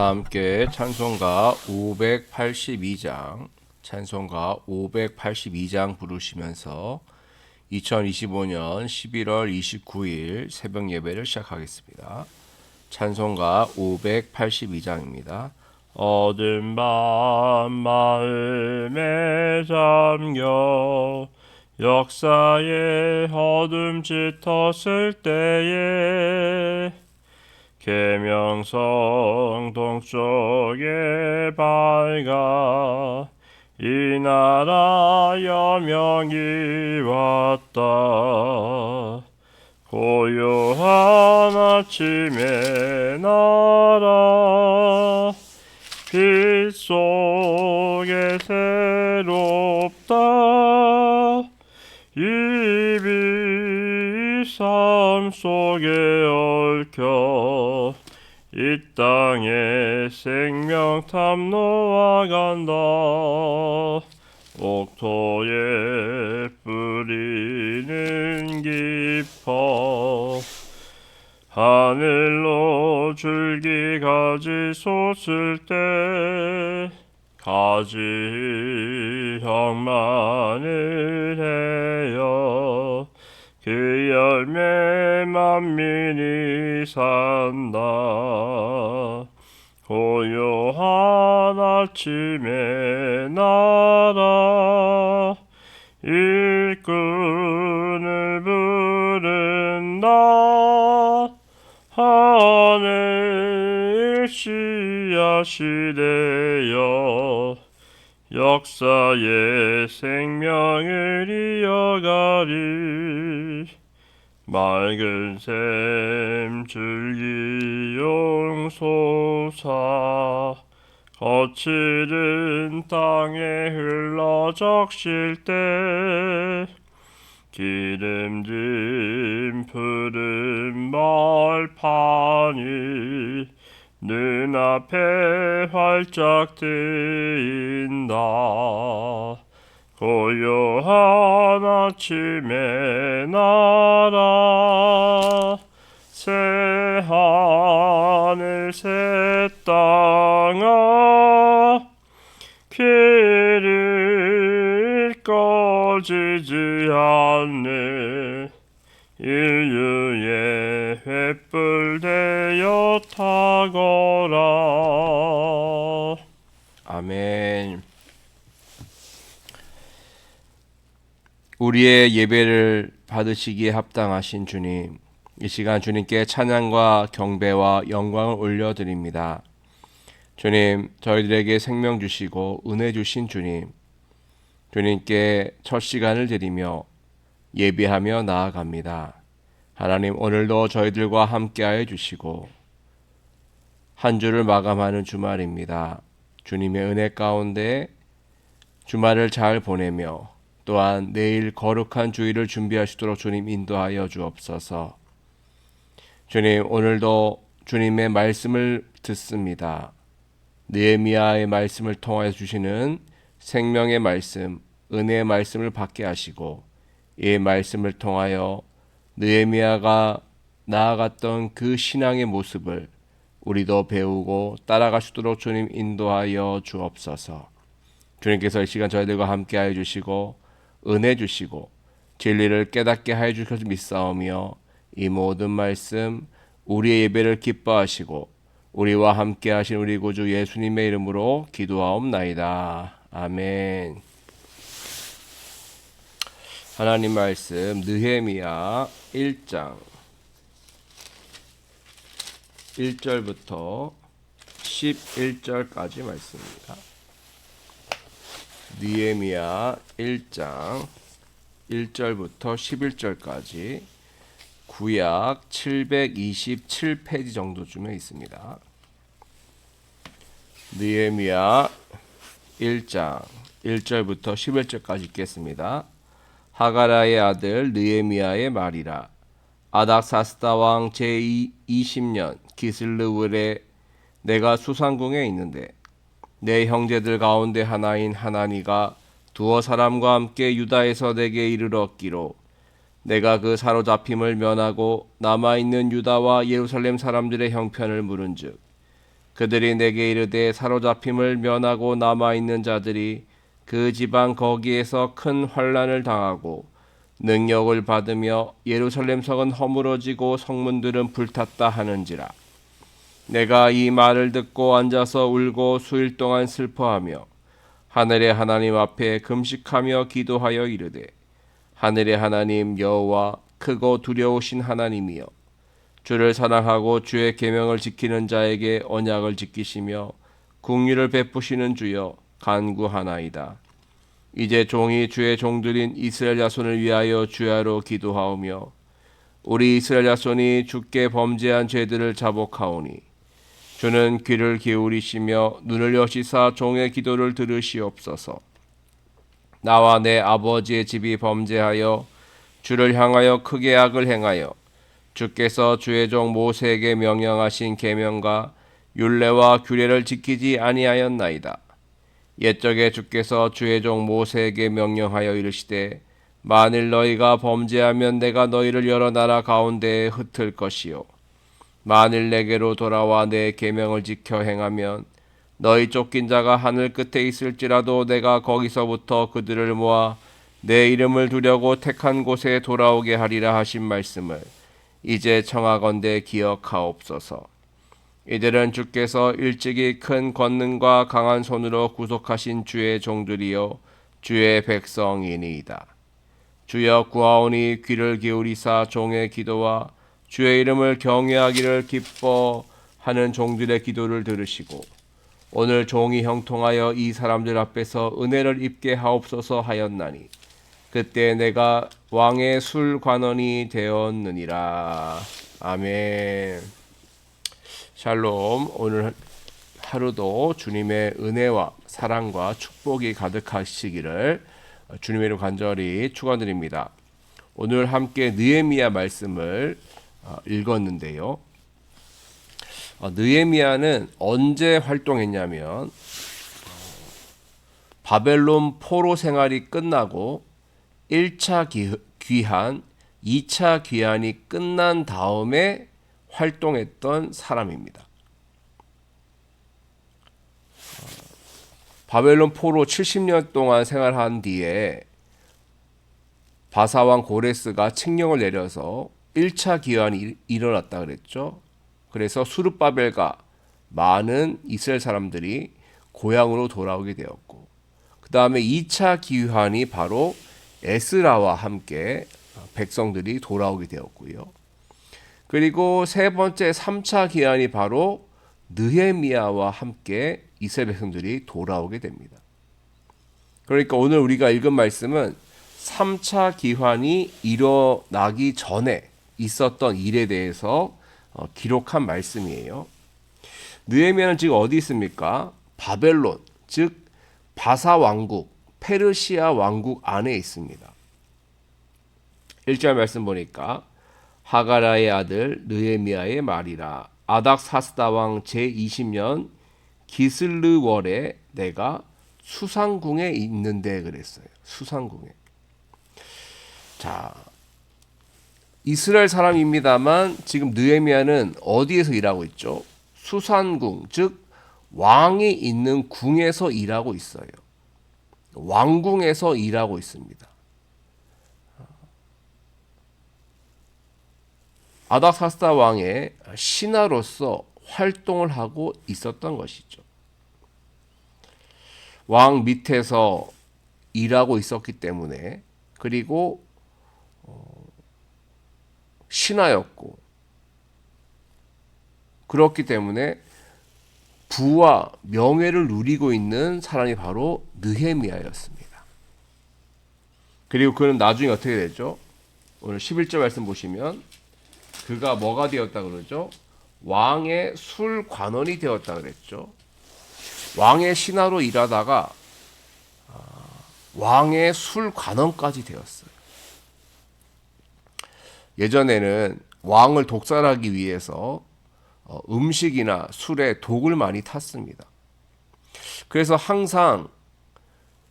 다 함께 찬송가 582장 부르시면서 2025년 11월 29일 새벽 예배를 시작하겠습니다. 찬송가 582장입니다. 어두운 밤 마음에 잠겨 역사의 어둠 짙었을 때에 계명성 동쪽에 밝아 이 나라 여명이 왔다. 고요한 아침의 나라 빛 속에 새롭다. 이비 삶 속에 얽혀 이 땅에 생명 탐로와 간다. 옥토에 뿌리는 깊어 하늘로 줄기 가지 솟을 때 가지 형만을 헤어 그 열매 만민이 산다. 고요한 아침의 나라 일꾼을 부른다. 하늘 씨앗이 되어 역사의 생명을 이어가리. 맑은 샘 줄기 용솟아 거칠은 땅에 흘러 적실 때 기름진 푸른 벌판이 눈앞에 활짝 트인다. 고요한 아침의 나라 새 하늘 새 땅아 길을 꺼지지 않는 인류의 횃불 되어 타거라. 아멘. 우리의 예배를 받으시기에 합당하신 주님, 이 시간 주님께 찬양과 경배와 영광을 올려드립니다. 주님, 저희들에게 생명 주시고 은혜 주신 주님, 주님께 첫 시간을 드리며 예배하며 나아갑니다. 하나님, 오늘도 저희들과 함께하여 주시고 한 주를 마감하는 주말입니다. 주님의 은혜 가운데 주말을 잘 보내며 또한 내일 거룩한 주일을 준비하시도록 주님 인도하여 주옵소서. 주님, 오늘도 주님의 말씀을 듣습니다. 느헤미야의 말씀을 통하여 주시는 생명의 말씀, 은혜의 말씀을 받게 하시고 이 말씀을 통하여 느헤미야가 나아갔던 그 신앙의 모습을 우리도 배우고 따라갈 수 있도록 주님 인도하여 주옵소서. 주님께서 이 시간 저희들과 함께하여 주시고 은혜 주시고 진리를 깨닫게 하여 주셔서 믿사오며 이 모든 말씀 우리의 예배를 기뻐하시고 우리와 함께 하신 우리 구주 예수님의 이름으로 기도하옵나이다. 아멘. 하나님 말씀 느헤미야 1장 1절부터 11절까지 말씀입니다. 느헤미야 1장 1절부터 11절까지 구약 727페이지 정도쯤에 있습니다. 느헤미야 1장 1절부터 11절까지 읽겠습니다. 하가라의 아들 느헤미야의 말이라. 아닥사스다 왕 제20년 기슬르월에 내가 수상궁에 있는데 내 형제들 가운데 하나인 하나니가 두어 사람과 함께 유다에서 내게 이르렀기로 내가 그 사로잡힘을 면하고 남아있는 유다와 예루살렘 사람들의 형편을 물은즉 그들이 내게 이르되 사로잡힘을 면하고 남아있는 자들이 그 지방 거기에서 큰 환난을 당하고 능력을 받으며 예루살렘 성은 허물어지고 성문들은 불탔다 하는지라. 내가 이 말을 듣고 앉아서 울고 수일 동안 슬퍼하며 하늘의 하나님 앞에 금식하며 기도하여 이르되 하늘의 하나님 여호와 크고 두려우신 하나님이여 주를 사랑하고 주의 계명을 지키는 자에게 언약을 지키시며 긍휼을 베푸시는 주여 간구하나이다. 이제 종이 주의 종들인 이스라엘 자손을 위하여 주야로 기도하오며 우리 이스라엘 자손이 주께 범죄한 죄들을 자복하오니 주는 귀를 기울이시며 눈을 여시사 종의 기도를 들으시옵소서. 나와 내 아버지의 집이 범죄하여 주를 향하여 크게 악을 행하여 주께서 주의 종 모세에게 명령하신 계명과 율례와 규례를 지키지 아니하였나이다. 옛적에 주께서 주의 종 모세에게 명령하여 이르시되 만일 너희가 범죄하면 내가 너희를 여러 나라 가운데에 흩을 것이요 만일 내게로 돌아와 내 계명을 지켜 행하면 너희 쫓긴 자가 하늘 끝에 있을지라도 내가 거기서부터 그들을 모아 내 이름을 두려고 택한 곳에 돌아오게 하리라 하신 말씀을 이제 청하건대 기억하옵소서. 이들은 주께서 일찍이 큰 권능과 강한 손으로 구속하신 주의 종들이요 주의 백성이니이다. 주여 구하오니 귀를 기울이사 종의 기도와 주의 이름을 경외하기를 기뻐하는 종들의 기도를 들으시고 오늘 종이 형통하여 이 사람들 앞에서 은혜를 입게 하옵소서 하였나니 그때 내가 왕의 술관원이 되었느니라. 아멘. 샬롬. 오늘 하루도 주님의 은혜와 사랑과 축복이 가득하시기를 주님의 이름 간절히 축원드립니다. 오늘 함께 느헤미야 말씀을 읽었는데요. 느헤미야는 언제 활동했냐면 바벨론 포로 생활이 끝나고 1차 귀환, 2차 귀환이 끝난 다음에 활동했던 사람입니다. 바벨론 포로 70년 동안 생활한 뒤에 바사왕 고레스가 칙령을 내려서 1차 귀환이 일어났다 그랬죠. 그래서 수르바벨과 많은 이스라엘 사람들이 고향으로 돌아오게 되었고 그 다음에 2차 귀환이 바로 에스라와 함께 백성들이 돌아오게 되었고요. 그리고 세 번째 3차 귀환이 바로 느헤미야와 함께 이스라엘 백성들이 돌아오게 됩니다. 그러니까 오늘 우리가 읽은 말씀은 3차 귀환이 일어나기 전에 있었던 일에 대해서 기록한 말씀이에요. 느헤미야는 지금 어디 있습니까? 바벨론, 즉 바사 왕국, 페르시아 왕국 안에 있습니다. 1절 말씀 보니까 하가라의 아들 느헤미야의 말이라 아닥사스다 왕 제20년 기슬르월에 내가 수상궁에 있는데 그랬어요. 수상궁에. 자, 이스라엘 사람입니다만 지금 느헤미야는 어디에서 일하고 있죠? 수산궁, 즉 왕이 있는 궁에서 일하고 있어요. 왕궁에서 일하고 있습니다. 아닥사스다 왕의 신하로서 활동을 하고 있었던 것이죠. 왕 밑에서 일하고 있었기 때문에 그리고 신하였고 그렇기 때문에 부와 명예를 누리고 있는 사람이 바로 느헤미야였습니다. 그리고 그는 나중에 어떻게 되죠? 오늘 11절 말씀 보시면 그가 뭐가 되었다 그러죠? 왕의 술관원이 되었다 그랬죠. 왕의 신하로 일하다가 왕의 술관원까지 되었어요. 예전에는 왕을 독살하기 위해서 음식이나 술에 독을 많이 탔습니다. 그래서 항상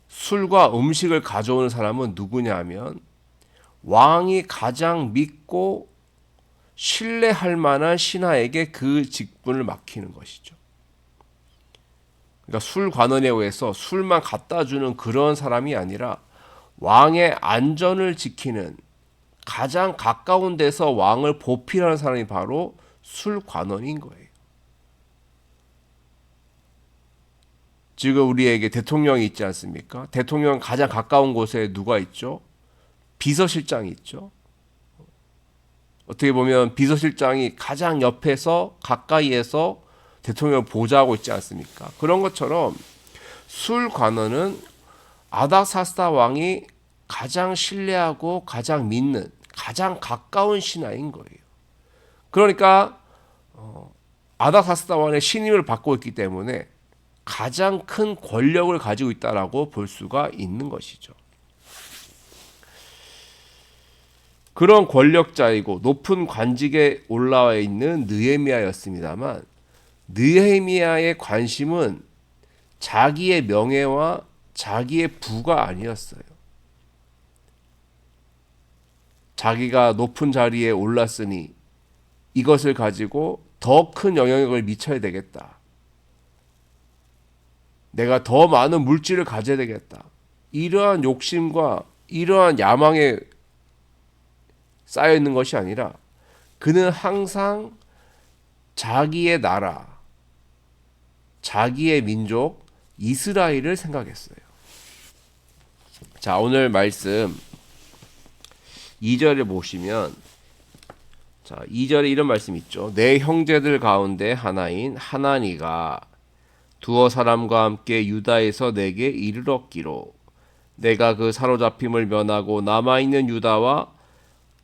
술과 음식을 가져오는 사람은 누구냐 하면 왕이 가장 믿고 신뢰할 만한 신하에게 그 직분을 맡기는 것이죠. 그러니까 술 관원에 의해서 술만 갖다 주는 그런 사람이 아니라 왕의 안전을 지키는 가장 가까운 데서 왕을 보필하는 사람이 바로 술 관원인 거예요. 지금 우리에게 대통령이 있지 않습니까? 대통령 가장 가까운 곳에 누가 있죠? 비서실장이 있죠. 어떻게 보면 비서실장이 가장 옆에서 가까이에서 대통령을 보좌하고 있지 않습니까? 그런 것처럼 술 관원은 아닥사스다 왕이 가장 신뢰하고 가장 믿는 가장 가까운 신하인 거예요. 그러니까 아닥사스다 왕의 신임을 받고 있기 때문에 가장 큰 권력을 가지고 있다라고 볼 수가 있는 것이죠. 그런 권력자이고 높은 관직에 올라와 있는 느헤미야였습니다만 느헤미야의 관심은 자기의 명예와 자기의 부가 아니었어요. 자기가 높은 자리에 올랐으니 이것을 가지고 더 큰 영향력을 미쳐야 되겠다. 내가 더 많은 물질을 가져야 되겠다. 이러한 욕심과 이러한 야망에 쌓여 있는 것이 아니라 그는 항상 자기의 나라, 자기의 민족 이스라엘을 생각했어요. 자, 오늘 말씀 2절에 보시면 자, 2절에 이런 말씀 있죠. 내 형제들 가운데 하나인 하나니가 두어 사람과 함께 유다에서 내게 이르렀기로 내가 그 사로잡힘을 면하고 남아있는 유다와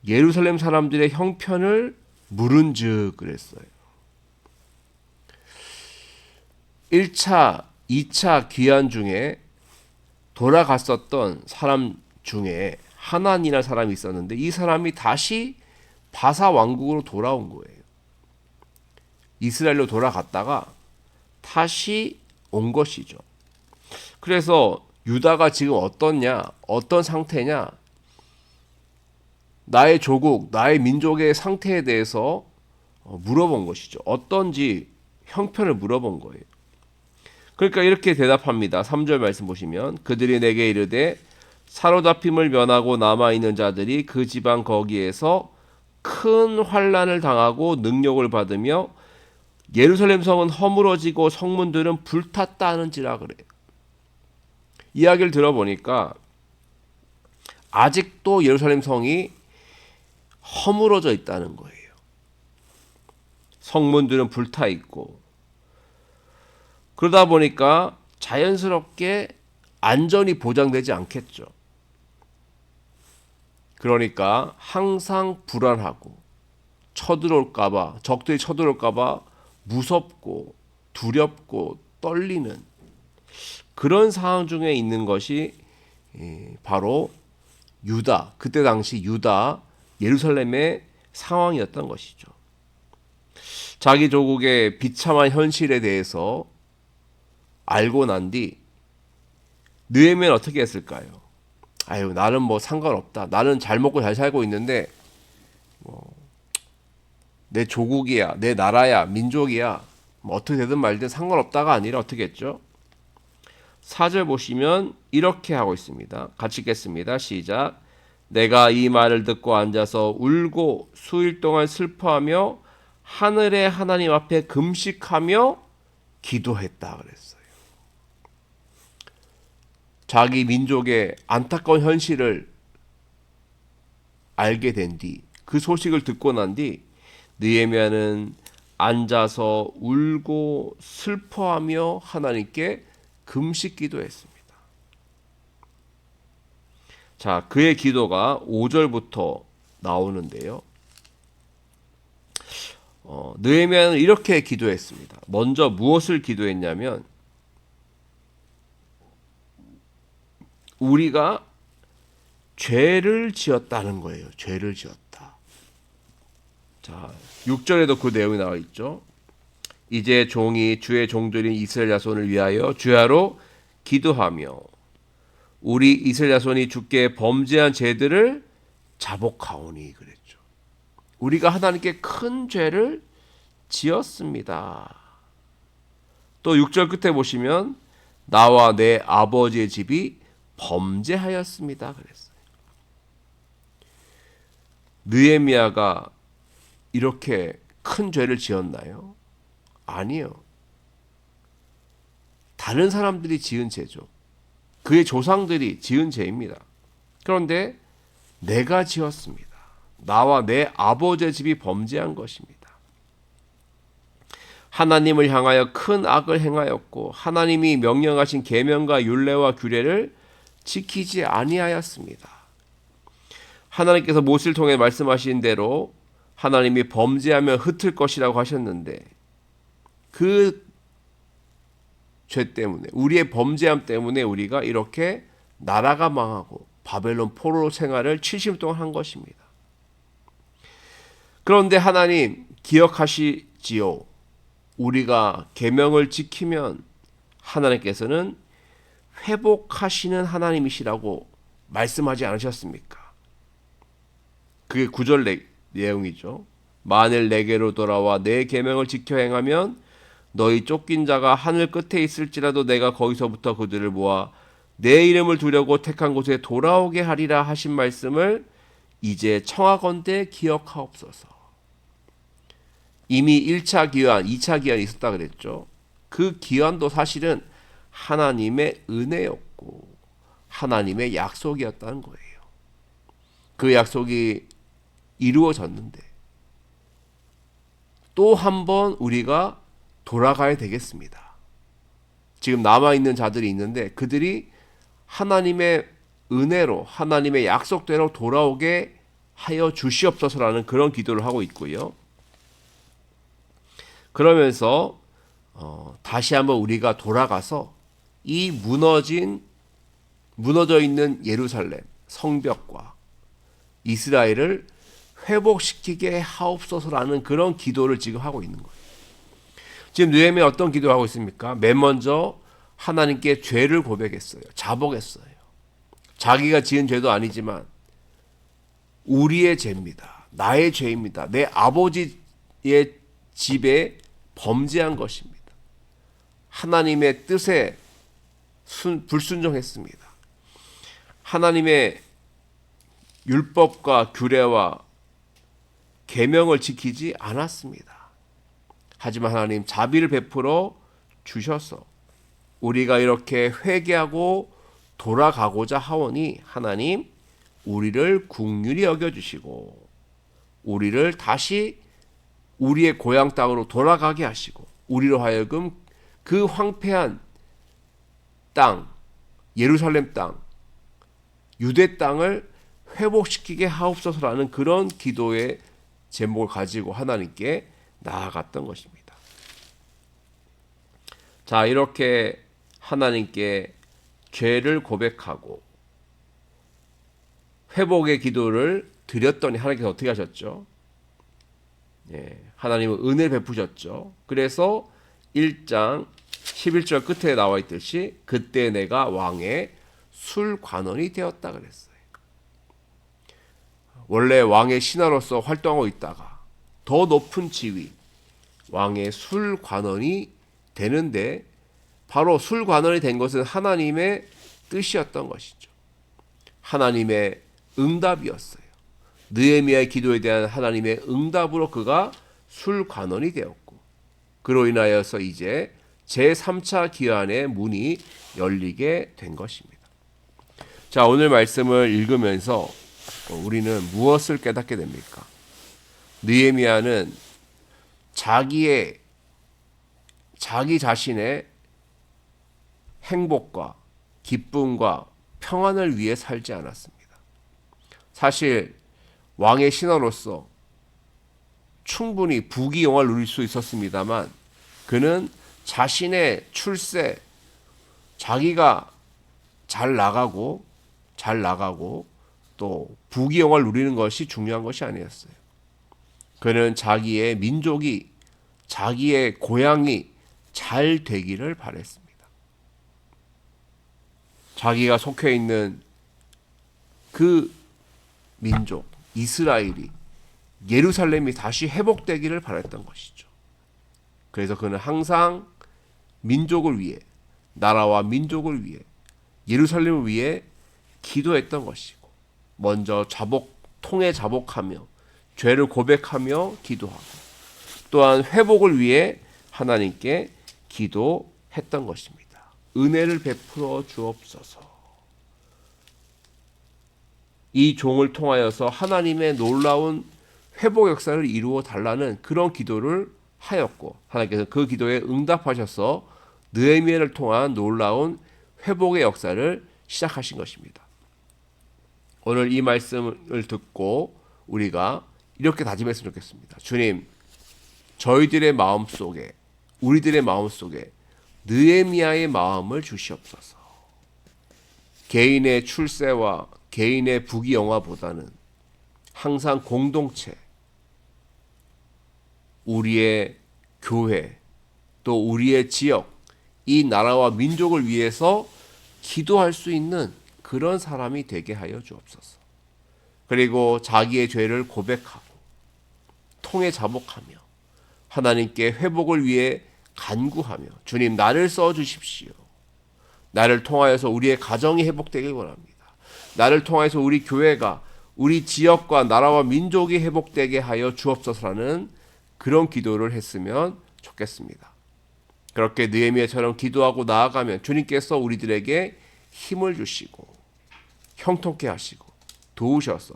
예루살렘 사람들의 형편을 물은즉 그랬어요. 1차, 2차 귀환 중에 돌아갔었던 사람 중에 하나니라는 사람이 있었는데 이 사람이 다시 바사 왕국으로 돌아온 거예요. 이스라엘로 돌아갔다가 다시 온 것이죠. 그래서 유다가 지금 어떻냐, 어떤 상태냐, 나의 조국, 나의 민족의 상태에 대해서 물어본 것이죠. 어떤지 형편을 물어본 거예요. 그러니까 이렇게 대답합니다. 3절 말씀 보시면 그들이 내게 이르되 사로잡힘을 면하고 남아있는 자들이 그 지방 거기에서 큰 환난을 당하고 능력을 받으며 예루살렘 성은 허물어지고 성문들은 불탔다 하는지라 그래요. 이야기를 들어보니까 아직도 예루살렘 성이 허물어져 있다는 거예요. 성문들은 불타 있고 그러다 보니까 자연스럽게 안전이 보장되지 않겠죠. 그러니까 항상 불안하고 쳐들어올까봐 적들이 쳐들어올까봐 무섭고 두렵고 떨리는 그런 상황 중에 있는 것이 바로 유다, 그때 당시 유다 예루살렘의 상황이었던 것이죠. 자기 조국의 비참한 현실에 대해서 알고 난 뒤 느헤미야는 어떻게 했을까요? 아유, 나는 뭐 상관없다. 나는 잘 먹고 잘 살고 있는데 내 조국이야, 내 나라야, 민족이야. 뭐 어떻게 되든 말든 상관없다가 아니라 어떻게 했죠? 4절 보시면 이렇게 하고 있습니다. 같이 읽겠습니다. 시작. 내가 이 말을 듣고 앉아서 울고 수일 동안 슬퍼하며 하늘의 하나님 앞에 금식하며 기도했다 그랬어요. 자기 민족의 안타까운 현실을 알게 된 뒤, 그 소식을 듣고 난 뒤 느헤미야는 앉아서 울고 슬퍼하며 하나님께 금식 기도했습니다. 자, 그의 기도가 5절부터 나오는데요. 느헤미야는 이렇게 기도했습니다. 먼저 무엇을 기도했냐면 우리가 죄를 지었다는 거예요. 죄를 지었다. 자, 6절에도 그 내용이 나와 있죠. 이제 종이 주의 종들인 이스라엘 자손을 위하여 주야로 기도하며 우리 이스라엘 자손이 주께 범죄한 죄들을 자복하오니 그랬죠. 우리가 하나님께 큰 죄를 지었습니다. 또 6절 끝에 보시면 나와 내 아버지의 집이 범죄하였습니다 그랬어요. 느헤미야가 이렇게 큰 죄를 지었나요? 아니요. 다른 사람들이 지은 죄죠. 그의 조상들이 지은 죄입니다. 그런데 내가 지었습니다. 나와 내 아버지의 집이 범죄한 것입니다. 하나님을 향하여 큰 악을 행하였고 하나님이 명령하신 계명과 율례와 규례를 지키지 아니하였습니다. 하나님께서 모세를 통해 말씀하신 대로 하나님이 범죄하면 흩을 것이라고 하셨는데 그 죄 때문에 우리의 범죄함 때문에 우리가 이렇게 나라가 망하고 바벨론 포로 생활을 70년 동안 한 것입니다. 그런데 하나님 기억하시지요. 우리가 계명을 지키면 하나님께서는 회복하시는 하나님이시라고 말씀하지 않으셨습니까? 그게 9절 내용이죠. 만일 내게로 돌아와 내 계명을 지켜 행하면 너희 쫓긴 자가 하늘 끝에 있을지라도 내가 거기서부터 그들을 모아 내 이름을 두려고 택한 곳에 돌아오게 하리라 하신 말씀을 이제 청하건대 기억하옵소서. 이미 1차 기한, 2차 기한이 있었다 그랬죠. 그 기한도 사실은 하나님의 은혜였고 하나님의 약속이었다는 거예요. 그 약속이 이루어졌는데 또 한 번 우리가 돌아가야 되겠습니다. 지금 남아있는 자들이 있는데 그들이 하나님의 은혜로 하나님의 약속대로 돌아오게 하여 주시옵소서라는 그런 기도를 하고 있고요. 그러면서 다시 한번 우리가 돌아가서 이 무너져 있는 예루살렘 성벽과 이스라엘을 회복시키게 하옵소서라는 그런 기도를 지금 하고 있는 거예요. 지금 느헤미야 어떤 기도를 하고 있습니까? 맨 먼저 하나님께 죄를 고백했어요. 자복했어요. 자기가 지은 죄도 아니지만 우리의 죄입니다. 나의 죄입니다. 내 아버지의 집에 범죄한 것입니다. 하나님의 뜻에 불순종했습니다. 하나님의 율법과 규례와 계명을 지키지 않았습니다. 하지만 하나님 자비를 베풀어 주셔서 우리가 이렇게 회개하고 돌아가고자 하오니 하나님 우리를 긍휼히 여겨주시고 우리를 다시 우리의 고향 땅으로 돌아가게 하시고 우리로 하여금 그 황폐한 땅, 예루살렘 땅, 유대 땅을 회복시키게 하옵소서라는 그런 기도의 제목을 가지고 하나님께 나아갔던 것입니다. 자, 이렇게 하나님께 죄를 고백하고 회복의 기도를 드렸더니 하나님께서 어떻게 하셨죠? 하나님은 은혜를 베푸셨죠. 그래서 1장 11절 끝에 나와 있듯이 그때 내가 왕의 술관원이 되었다 그랬어요. 원래 왕의 신하로서 활동하고 있다가 더 높은 지위 왕의 술관원이 되는데 바로 술관원이 된 것은 하나님의 뜻이었던 것이죠. 하나님의 응답이었어요. 느헤미야의 기도에 대한 하나님의 응답으로 그가 술관원이 되었고 그로 인하여서 이제 제3차 기한의 문이 열리게 된 것입니다. 자, 오늘 말씀을 읽으면서 우리는 무엇을 깨닫게 됩니까? 느헤미야는 자기 자신의 행복과 기쁨과 평안을 위해 살지 않았습니다. 사실 왕의 신하로서 충분히 부귀영화를 누릴 수 있었습니다만 그는 자신의 출세, 자기가 잘 나가고 또 부귀영화를 누리는 것이 중요한 것이 아니었어요. 그는 자기의 민족이 자기의 고향이 잘 되기를 바랬습니다. 자기가 속해 있는 그 민족 이스라엘이 예루살렘이 다시 회복되기를 바랬던 것이죠. 그래서 그는 항상 민족을 위해, 나라와 민족을 위해, 예루살렘을 위해 기도했던 것이고, 먼저 통해 자복하며 죄를 고백하며 기도하고, 또한 회복을 위해 하나님께 기도했던 것입니다. 은혜를 베풀어 주옵소서. 이 종을 통하여서 하나님의 놀라운 회복 역사를 이루어 달라는 그런 기도를 하였고, 하나님께서 그 기도에 응답하셔서 느헤미야를 통한 놀라운 회복의 역사를 시작하신 것입니다. 오늘 이 말씀을 듣고 우리가 이렇게 다짐했으면 좋겠습니다. 주님, 저희들의 마음속에, 우리들의 마음속에 느헤미야의 마음을 주시옵소서. 개인의 출세와 개인의 부귀영화보다는 항상 공동체, 우리의 교회, 또 우리의 지역, 이 나라와 민족을 위해서 기도할 수 있는 그런 사람이 되게 하여 주옵소서. 그리고 자기의 죄를 고백하고 통해 자복하며 하나님께 회복을 위해 간구하며 주님 나를 써 주십시오. 나를 통하여서 우리의 가정이 회복되길 원합니다. 나를 통하여서 우리 교회가 우리 지역과 나라와 민족이 회복되게 하여 주옵소서라는 그런 기도를 했으면 좋겠습니다. 그렇게 느헤미야처럼 기도하고 나아가면 주님께서 우리들에게 힘을 주시고 형통케 하시고 도우셔서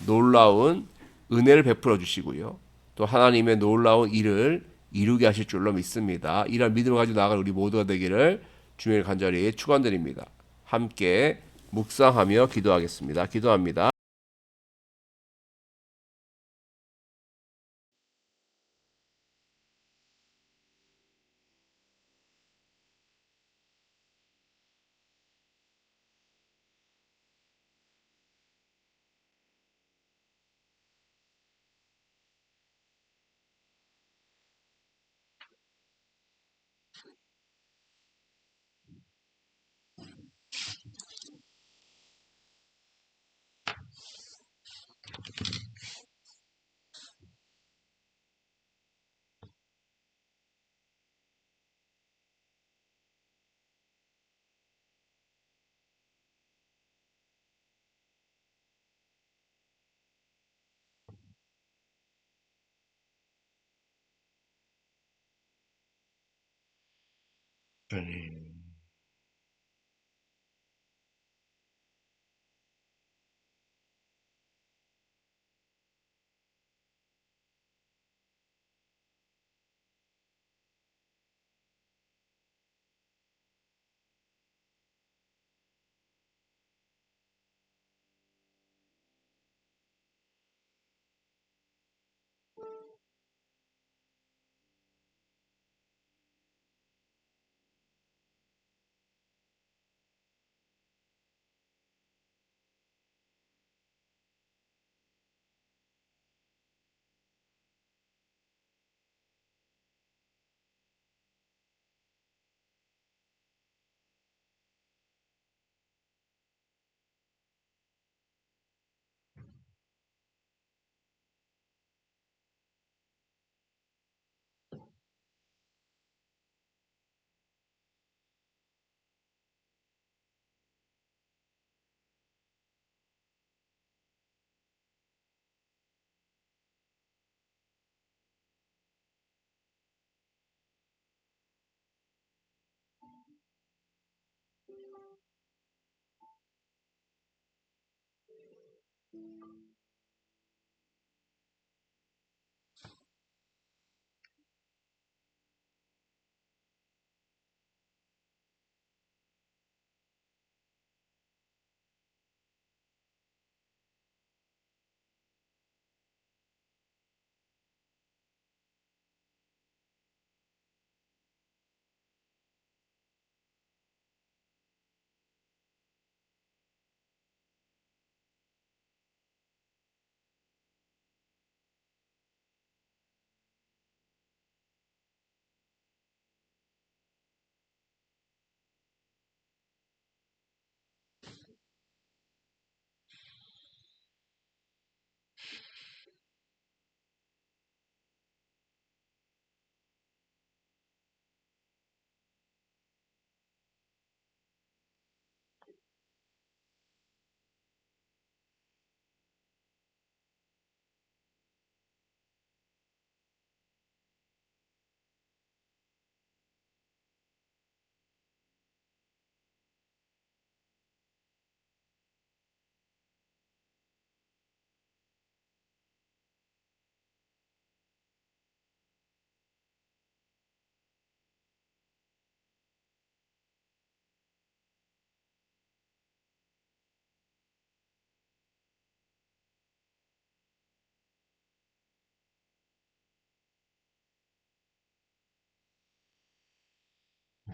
놀라운 은혜를 베풀어 주시고요. 또 하나님의 놀라운 일을 이루게 하실 줄로 믿습니다. 이런 믿음을 가지고 나아갈 우리 모두가 되기를 주님을 간절히 축원드립니다. 함께 묵상하며 기도하겠습니다. 기도합니다.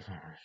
아,